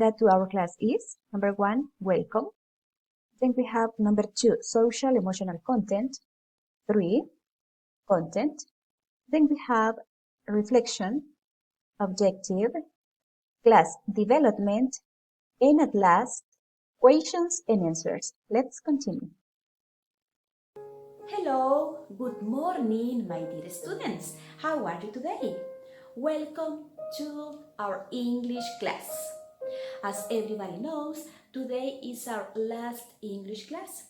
agenda to our class is, number 1, welcome. Then we have number 2, social emotional content. 3, content. Then we have reflection, objective, class development, and at last, questions and answers. Let's continue. Hello, good morning, my dear students. How are you today? Welcome to our English class. As everybody knows, today is our last English class,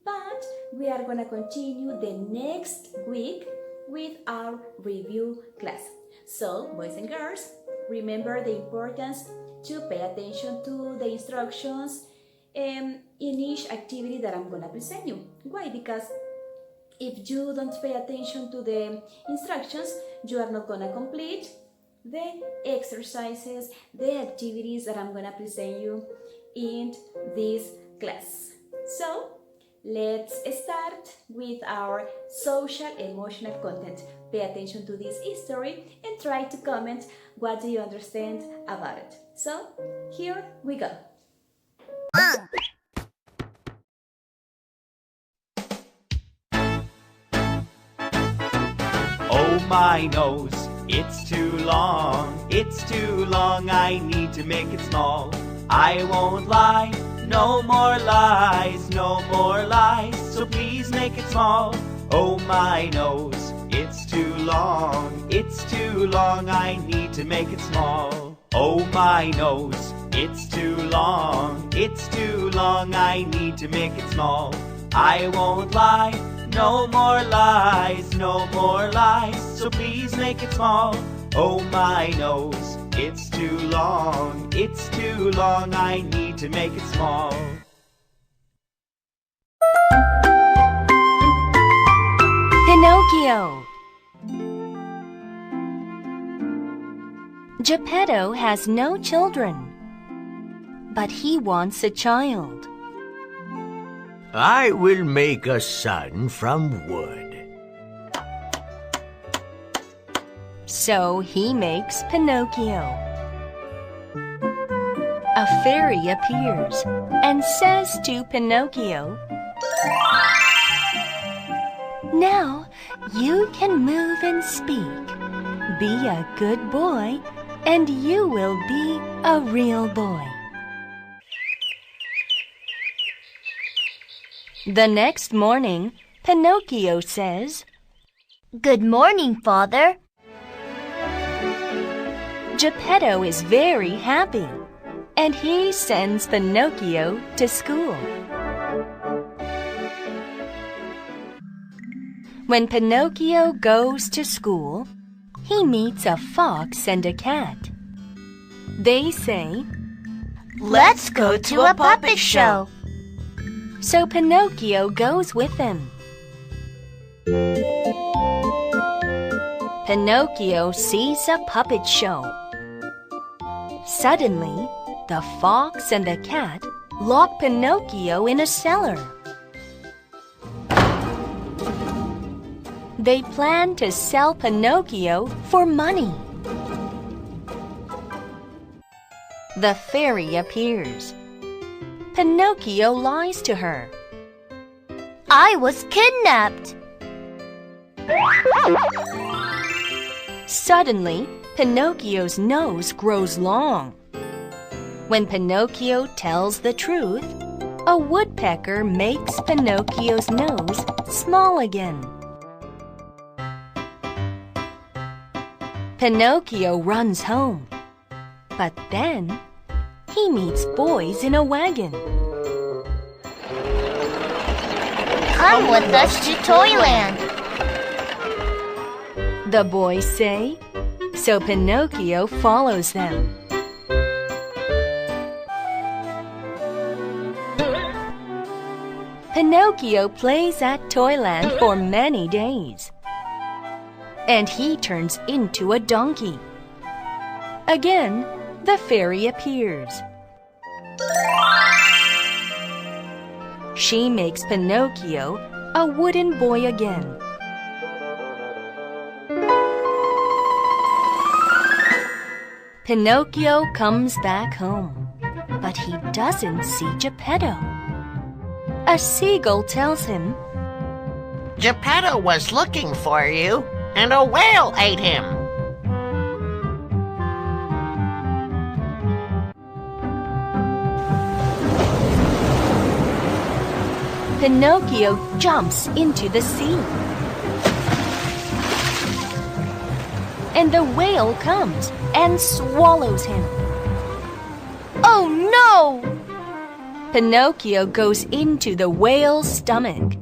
but we are going to continue the next week with our review class. So, boys and girls, remember the importance to pay attention to the instructions in each activity that I'm going to present you. Why? Because if you don't pay attention to the instructions, you are not going to complete the exercises, the activities that I'm going to present you in this class. So, let's start with our social emotional content. Pay attention to this history and try to comment what do you understand about it. So, here we go. Oh my nose, it's too long, I need to make it small. I won't lie, no more lies, so please make it small. Oh my nose, it's too long, I need to make it small. Oh my nose, it's too long, I need to make it small. I won't lie, no more lies, so please make it small. Oh my nose, it's too long, I need to make it small. Pinocchio. Geppetto has no children, but he wants a child. I will make a son from wood. So he makes Pinocchio. A fairy appears and says to Pinocchio, "Now you can move and speak. Be a good boy, and you will be a real boy." The next morning, Pinocchio says, "Good morning, Father." Geppetto is very happy, and he sends Pinocchio to school. When Pinocchio goes to school, he meets a fox and a cat. They say, "Let's go to a puppet show." So Pinocchio goes with them. Pinocchio sees a puppet show. Suddenly, the fox and the cat lock Pinocchio in a cellar. They plan to sell Pinocchio for money. The fairy appears. Pinocchio lies to her. "I was kidnapped." Suddenly, Pinocchio's nose grows long. When Pinocchio tells the truth, a woodpecker makes Pinocchio's nose small again. Pinocchio runs home, but then he meets boys in a wagon. "Come with us to Toyland." The boys say, so Pinocchio follows them. Pinocchio plays at Toyland for many days, and he turns into a donkey. Again, the fairy appears. She makes Pinocchio a wooden boy again. Pinocchio comes back home. but he doesn't see Geppetto. A seagull tells him, Geppetto was looking for you, and a whale ate him. Pinocchio jumps into the sea. And the whale comes and swallows him. Oh no! Pinocchio goes into the whale's stomach.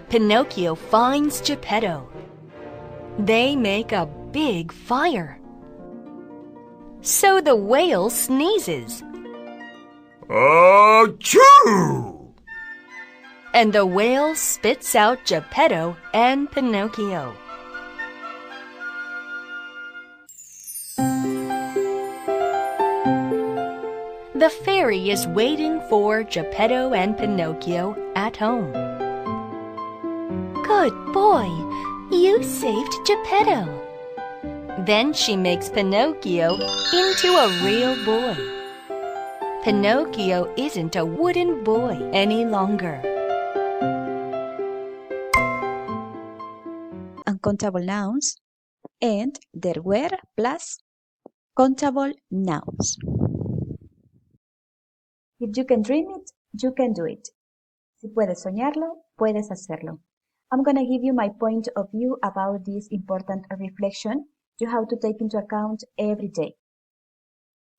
Pinocchio finds Geppetto. They make a big fire. So the whale sneezes. Achoo! And the whale spits out Geppetto and Pinocchio. The fairy is waiting for Geppetto and Pinocchio at home. Good boy, you saved Geppetto. Then she makes Pinocchio into a real boy. Pinocchio isn't a wooden boy any longer. Uncountable nouns and there were plus countable nouns. If you can dream it, you can do it. Si puedes soñarlo, puedes hacerlo. I'm going to give you my point of view about this important reflection you have to take into account every day.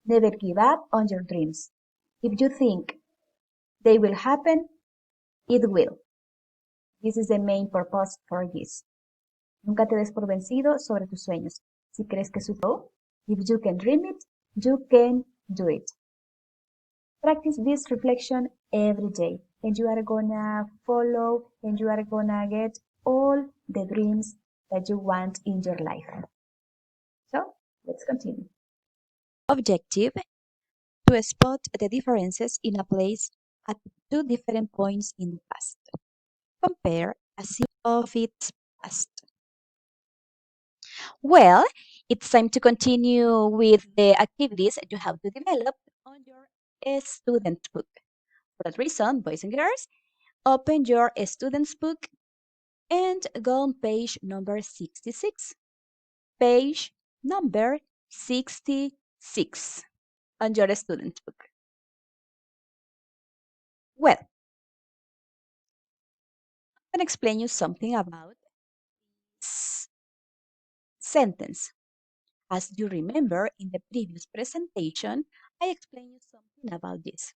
Never give up on your dreams. If you think they will happen, it will. This is the main purpose for this. Nunca te des por vencido sobre tus sueños. Si crees que sucederá, if you can dream it, you can do it. Practice this reflection every day, and you are gonna follow and you are gonna get all the dreams that you want in your life. So, let's continue. Objective: to spot the differences in a place at two different points in the past. Compare a scene of its past. Well, it's time to continue with the activities you have to develop on your student's book. For that reason, boys and girls, open your student's book and go on page number 66. Page number 66 on your student's book. Well, I'm going to explain you something about this sentence. As you remember in the previous presentation, I explained you something about this.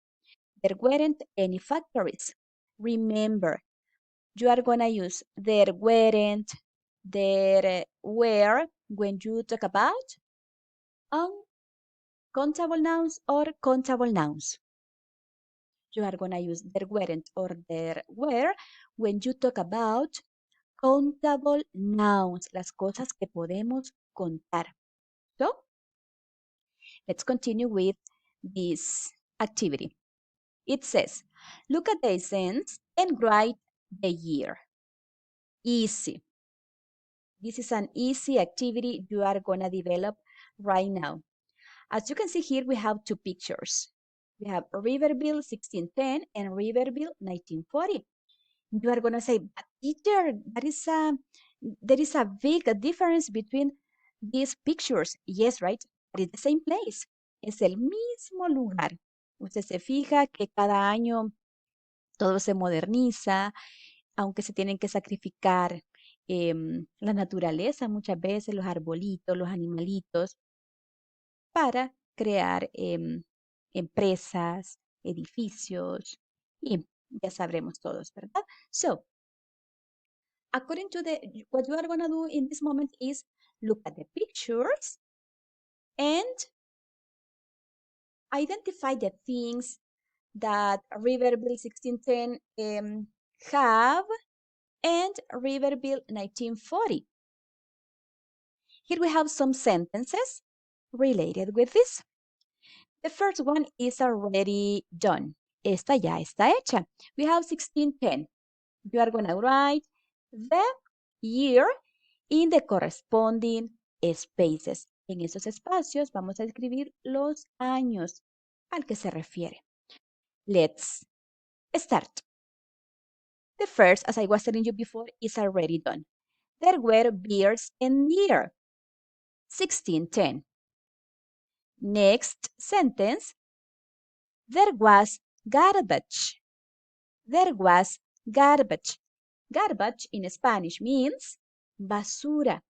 There weren't any factories. Remember, you are going to use there weren't, there were when you talk about uncountable nouns or countable nouns. You are going to use there weren't or there were when you talk about countable nouns, las cosas que podemos contar. So, let's continue with this activity. It says, look at the sentence and write the year. Easy. This is an easy activity you are going to develop right now. As you can see here, we have two pictures. We have Riverville 1610 and Riverville 1940. You are going to say, but teacher, there is a big difference between these pictures. Yes, right? But it's the same place. Es el mismo lugar. Usted se fija que cada año todo se moderniza, aunque se tienen que sacrificar la naturaleza muchas veces, los arbolitos, los animalitos, para crear empresas, edificios, y ya sabremos todos, ¿verdad? So, according to what you are going to do in this moment is look at the pictures and identify the things that Riverville 1610 have and Riverville 1940. Here we have some sentences related with this. The first one is already done. Esta ya está hecha. We have 1610. You are going to write the year in the corresponding spaces. En esos espacios vamos a escribir los años al que se refiere. Let's start. The first, as I was telling you before, is already done. There were beers in the year 1610. Next sentence, there was garbage. There was garbage. Garbage in Spanish means basura.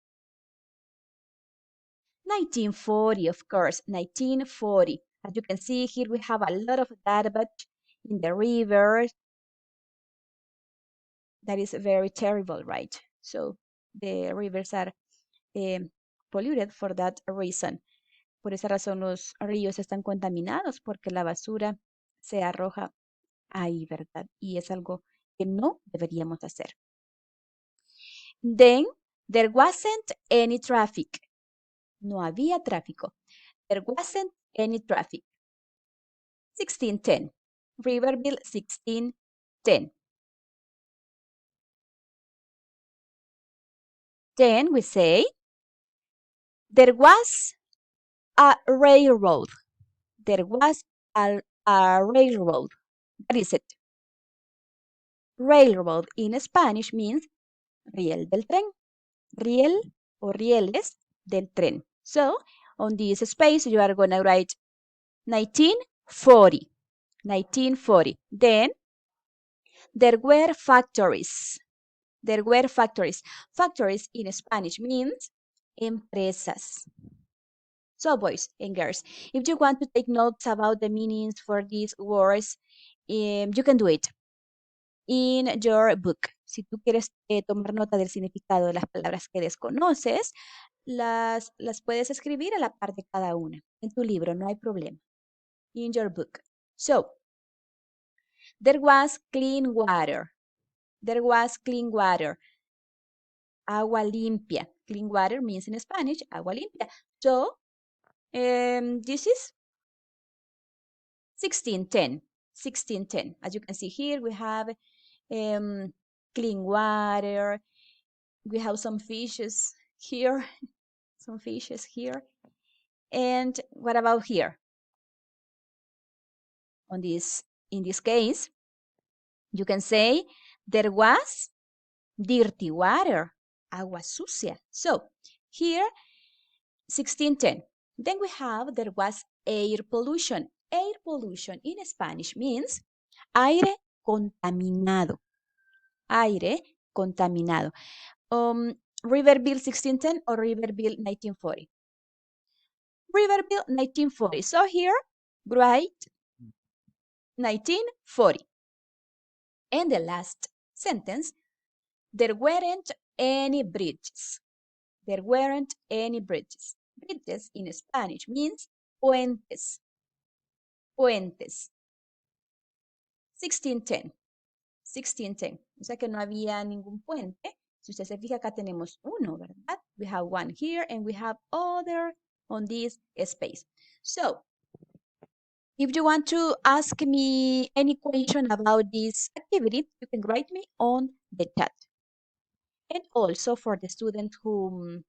1940, of course, 1940. As you can see here, we have a lot of garbage in the river. That is very terrible, right? So the rivers are polluted for that reason. Por esa razón los ríos están contaminados porque la basura se arroja ahí, ¿verdad? Y es algo que no deberíamos hacer. Then there wasn't any traffic. No había tráfico. There wasn't any traffic. 1610. Riverville 1610. Then we say there was a railroad. There was a railroad. What is it? Railroad in Spanish means riel del tren. Riel o rieles del tren. So, on this space, you are going to write 1940. 1940. Then, there were factories. There were factories. Factories in Spanish means empresas. So, boys and girls, if you want to take notes about the meanings for these words, you can do it in your book. Si tú quieres tomar nota del significado de las palabras que desconoces, las puedes escribir a la par de cada una. En tu libro, no hay problema. In your book. So, there was clean water. There was clean water. Agua limpia. Clean water means in Spanish, agua limpia. So, this is 1610. 1610. As you can see here, we have clean water. We have some fishes here. Some fishes here. And what about here? In this case, you can say there was dirty water, agua sucia. So here, 1610. Then we have there was air pollution. Air pollution in Spanish means aire contaminado. Aire contaminado. Riverville 1610 or Riverville 1940? Riverville 1940. So here, write 1940. And the last sentence, there weren't any bridges. There weren't any bridges. Bridges in Spanish means puentes. Puentes. 1610. 1610. O sea que no había ningún puente. Si usted se fija, acá tenemos uno, ¿verdad? We have one here and we have other on this space. So, if you want to ask me any question about this activity, you can write me on the chat. And also for the student who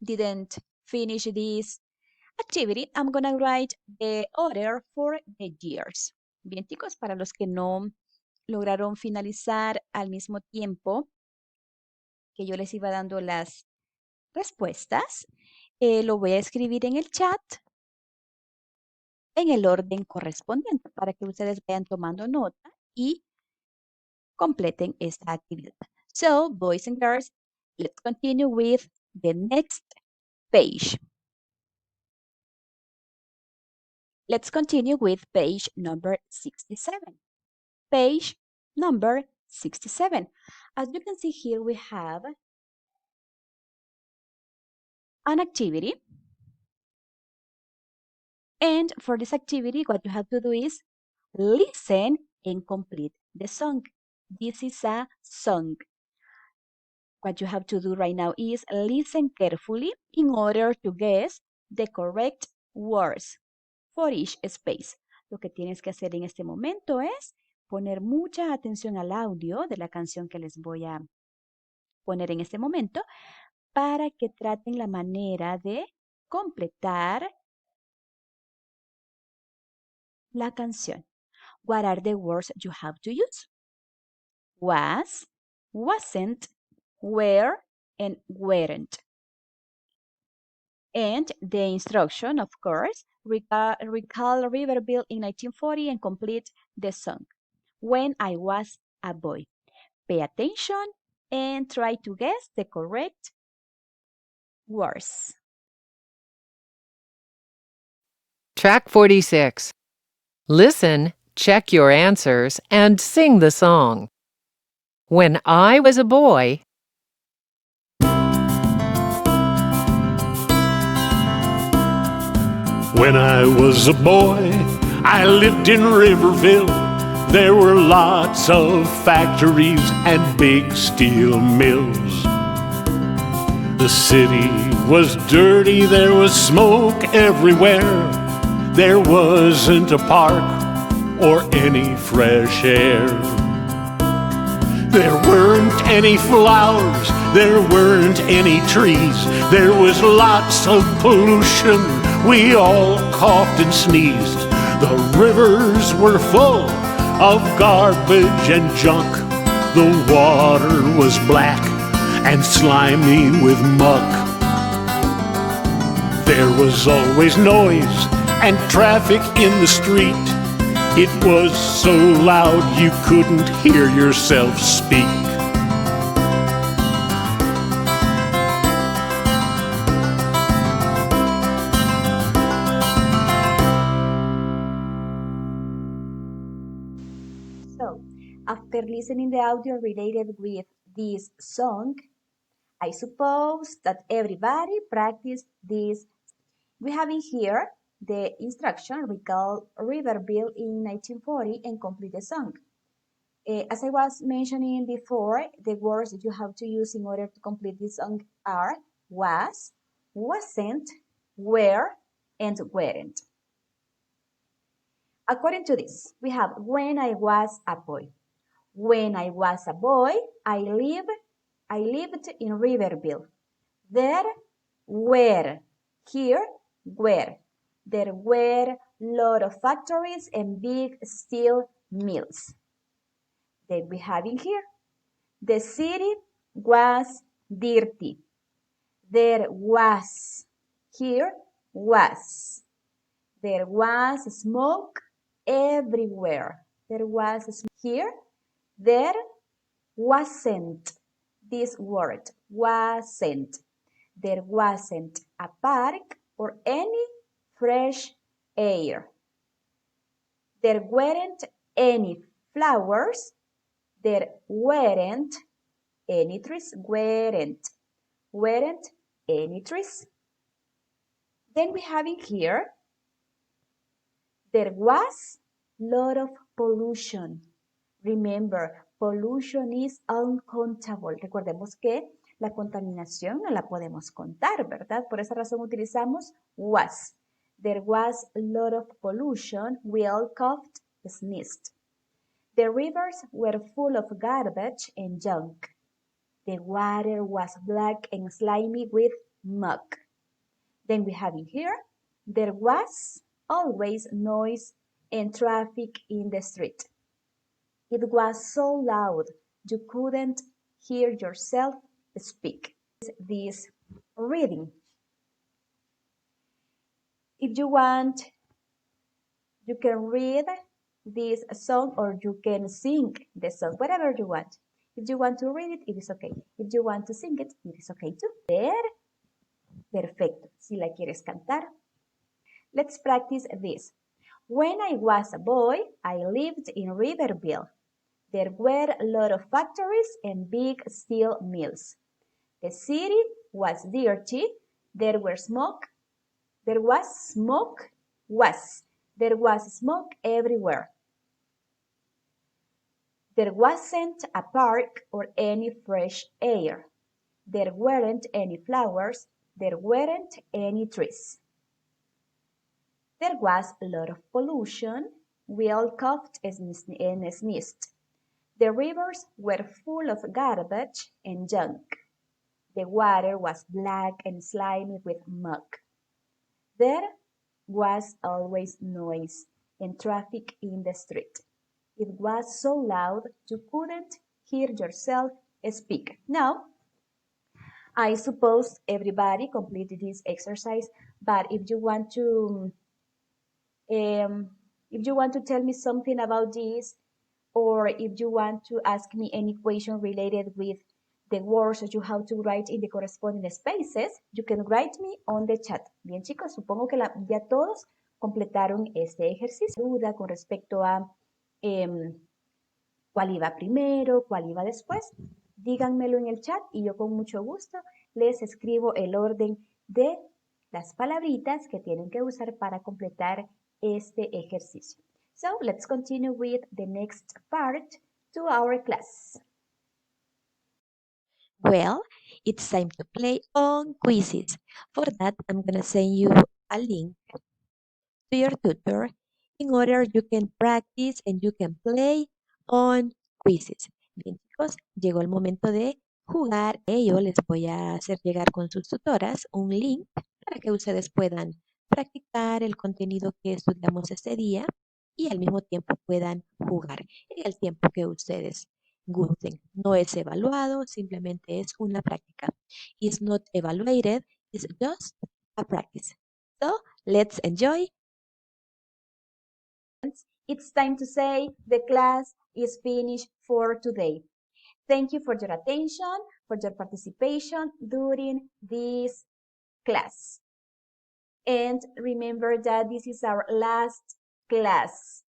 didn't finish this activity, I'm going to write the order for the years. Bien, chicos, para los que no lograron finalizar al mismo tiempo que yo les iba dando las respuestas, lo voy a escribir en el chat en el orden correspondiente para que ustedes vayan tomando nota y completen esta actividad. So, boys and girls, let's continue with the next page. Let's continue with page number 67. Page number 67. As you can see here, we have an activity. And for this activity, what you have to do is listen and complete the song. This is a song. What you have to do right now is listen carefully in order to guess the correct words for each space. Lo que tienes que hacer en este momento es poner mucha atención al audio de la canción que les voy a poner en este momento para que traten la manera de completar la canción. What are the words you have to use? Was, wasn't, were, and weren't. And the instruction, of course, recall Riverville in 1940 and complete the song. When I was a boy. Pay attention and try to guess the correct words. Track 46. Listen, check your answers, and sing the song. When I was a boy, When I was a boy, I lived in Riverville. There were lots of factories and big steel mills. The city was dirty, there was smoke everywhere. There wasn't a park or any fresh air. There weren't any flowers, there weren't any trees. There was lots of pollution, we all coughed and sneezed. The rivers were full of garbage and junk. The water was black and slimy with muck. There was always noise and traffic in the street. It was so loud you couldn't hear yourself speak. So, after listening the audio related with this song, I suppose that everybody practiced this. We have in here the instruction, recall Riverville in 1940 and complete the song. As I was mentioning before, the words that you have to use in order to complete this song are was, wasn't, were, and weren't. According to this, we have when I was a boy. When I was a boy, I lived in Riverville. There were, here were. There were a lot of factories and big steel mills. Then we have in here, the city was dirty. There was, here was. There was smoke everywhere. There was smoke here. There wasn't. This word wasn't. There wasn't a park or any fresh air. There weren't any flowers. There weren't any trees. Weren't any trees. Then we have in here, there was a lot of pollution. Remember, pollution is uncountable. Recordemos que la contaminación no la podemos contar, ¿verdad? Por esa razón utilizamos was. There was a lot of pollution. We all coughed, sneezed. The rivers were full of garbage and junk. The water was black and slimy with muck. Then we have in here, there was always noise and traffic in the street. It was so loud you couldn't hear yourself speak. This reading. If you want, you can read this song or you can sing the song, whatever you want. If you want to read it, it is okay. If you want to sing it, it is okay too. Leer, perfecto. Si la quieres cantar. Let's practice this. When I was a boy, I lived in Riverville. There were a lot of factories and big steel mills. The city was dirty. There was smoke everywhere. There wasn't a park or any fresh air. There weren't any flowers. There weren't any trees. There was a lot of pollution. We all coughed and sneezed. The rivers were full of garbage and junk. The water was black and slimy with muck. There was always noise and traffic in the street. It was so loud you couldn't hear yourself speak. Now, I suppose everybody completed this exercise, but if you want to tell me something about this, or if you want to ask me any question related with the words that you have to write in the corresponding spaces, you can write me on the chat. Bien, chicos, supongo que ya todos completaron este ejercicio. Duda con respecto a cuál iba primero, cuál iba después, díganmelo en el chat y yo con mucho gusto les escribo el orden de las palabritas que tienen que usar para completar este ejercicio. So let's continue with the next part to our class. Well, it's time to play on quizzes. For that, I'm going to send you a link to your tutor in order you can practice and you can play on quizzes. Bien, chicos, llegó el momento de jugar. Yo les voy a hacer llegar con sus tutoras un link para que ustedes puedan practicar el contenido que estudiamos este día y al mismo tiempo puedan jugar en el tiempo que ustedes gusten. No es evaluado, simplemente es una práctica. It's not evaluated, it's just a practice. So, let's enjoy. It's time to say the class is finished for today. Thank you for your attention, for your participation during this class. And remember that this is our last class.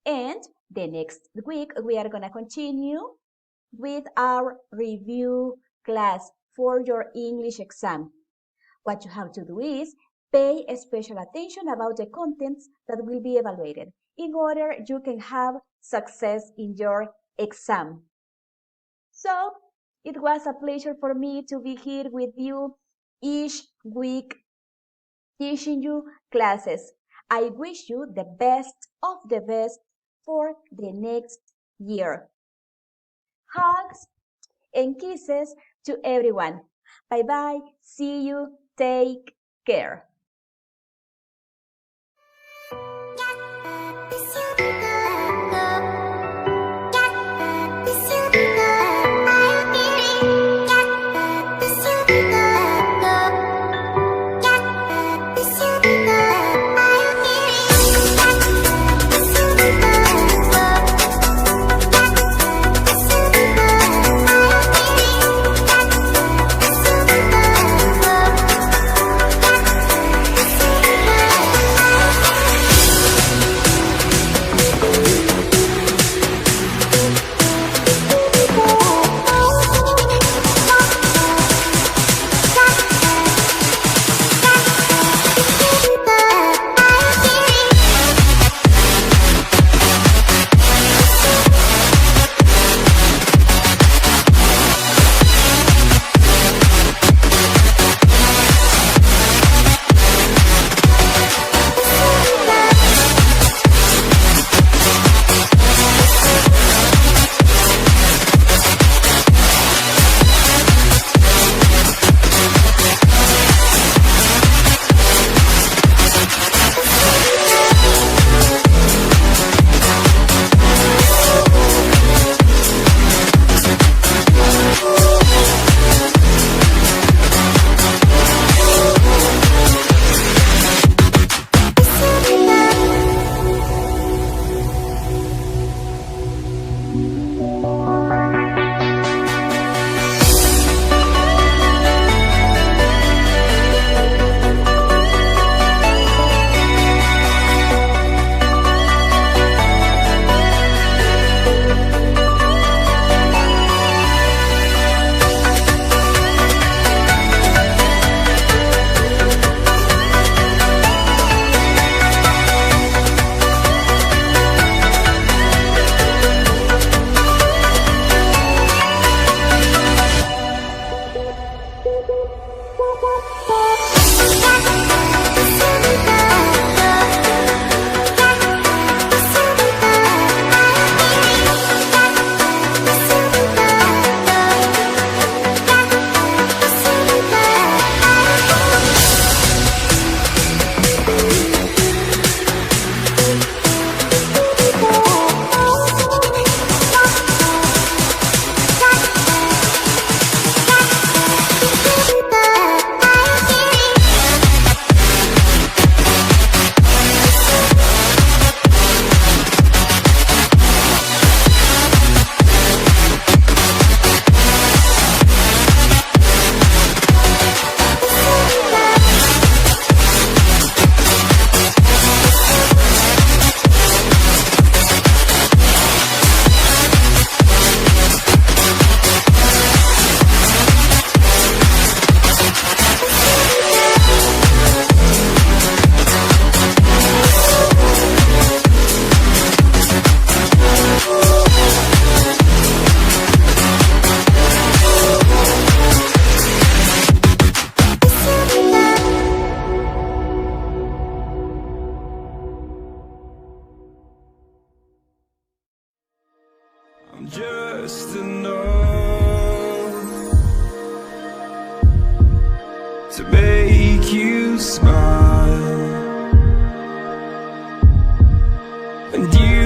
And the next week, we are going to continue with our review class for your English exam. What you have to do is pay special attention about the contents that will be evaluated in order you can have success in your exam. So, it was a pleasure for me to be here with you each week teaching you classes. I wish you the best of the best for the next year. Hugs and kisses to everyone. Bye-bye. See you. Take care. just enough to make you smile, and you